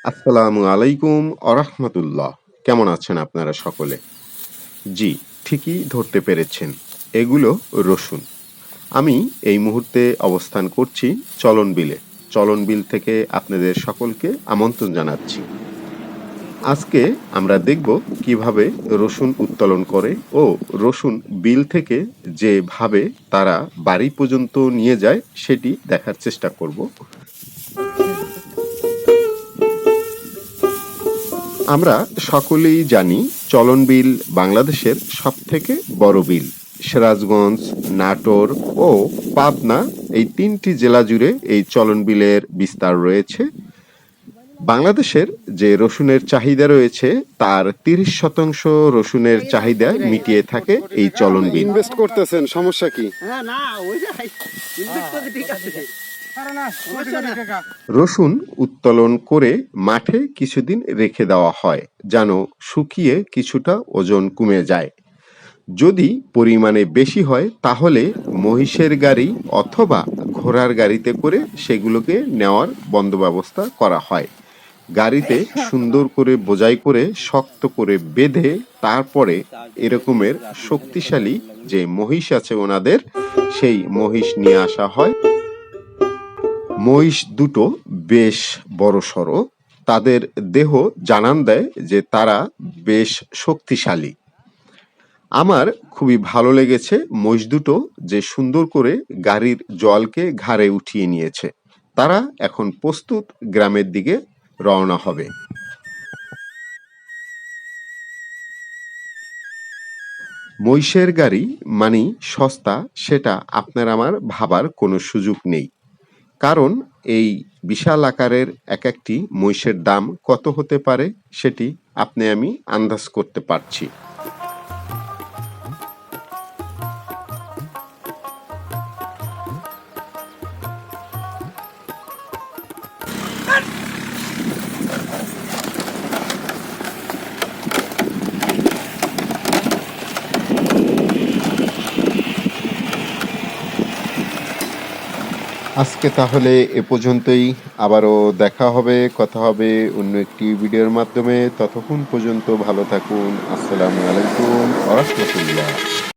আসসালামু আলাইকুম আরহামতুল্লাহ। কেমন আছেন আপনারা সকলে? জি, ঠিকই ধরতে পেরেছেন। এগুলো রসুন। আমি এই মুহূর্তে অবস্থান করছি চলন বিলে। চলন বিল থেকে আপনাদের সকলকে আমন্ত্রণ জানাচ্ছি। আজকে আমরা দেখব কিভাবে রসুন উত্তোলন করে ও রসুন বিল থেকে যেভাবে তারা বাড়ি পর্যন্ত নিয়ে যায় সেটি দেখার চেষ্টা করব। আমরা সকলেই জানি চলন বিল বাংলাদেশের সবথেকে বড় বিল। সিরাজগঞ্জ, নাটোর ও পাবনা এই ৩টি জেলা জুড়ে এই চলন বিলের বিস্তার রয়েছে। বাংলাদেশের যে রসুনের চাহিদা রয়েছে তার ৩০% রসুনের চাহিদা মিটিয়ে থাকে এই চলন বিল। ইনভেস্ট করতেছেন, সমস্যা কি? রসুন উত্তোলন করে মাঠে কিছুদিন রেখে দেওয়া হয় যেন শুকিয়ে কিছুটা ওজন কমে যায়। যদি পরিমাণে বেশি হয় তাহলে মহিষের গাড়ি অথবা ঘোড়ার গাড়িতে করে সেগুলোকে নেওয়ার বন্দোবস্ত করা হয়। গাড়িতে সুন্দর করে বোঝাই করে শক্ত করে বেঁধে তারপরে এরকমের শক্তিশালী যে মহিষ আছে ওনাদের সেই মহিষ নিয়ে আসা হয়। মহিষ দুটো বেশ বড়সড়, তাদের দেহ জানান দেয় যে তারা বেশ শক্তিশালী। আমার খুবই ভালো লেগেছে মহিষ দুটো যে সুন্দর করে গাড়ির জলকে ঘাড়ে উঠিয়ে নিয়েছে। তারা এখন প্রস্তুত গ্রামের দিকে রওনা হবে। মহিষের গাড়ি মানে সস্তা সেটা আপনার আমার ভাবার কোনো সুযোগ নেই, কারণ এই বিশাল আকারের এক একটি মহিষের দাম কত হতে পারে সেটি আপনি আমি আন্দাজ করতে পারছি। আজকে তাহলে এ পর্যন্তই। আবারও দেখা হবে, কথা হবে অন্য একটি ভিডিওর মাধ্যমে। ততক্ষণ পর্যন্ত ভালো থাকুন। আসসালামু আলাইকুম ওয়া রাহমাতুল্লাহ।